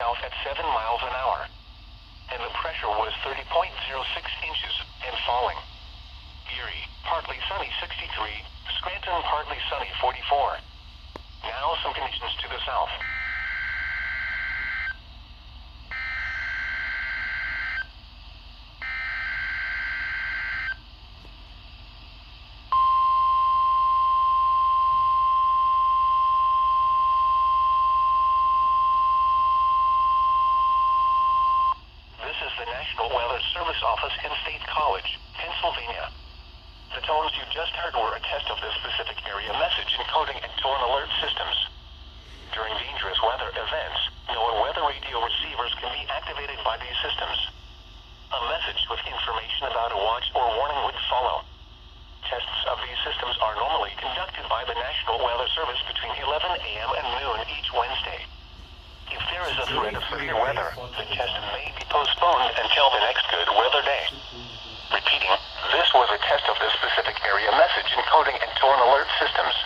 south at 7 miles an hour, and the pressure was 30.06 inches and falling. Erie, partly sunny 63, Scranton, partly sunny 44. Now some conditions to the south. This is the National Weather Service Office in State College, Pennsylvania. The tones you just heard were a test of the specific area message encoding and tone alert systems. During dangerous weather events, NOAA weather radio receivers can be activated by these systems. A message with information about a watch or warning would follow. Tests of these systems are normally conducted by the National Weather Service between 11 a.m. and noon each Wednesday. If there is a threat of severe weather, the test may be postponed until the next good weather day. Repeating, this was a test of the specific area message encoding and tone alert systems.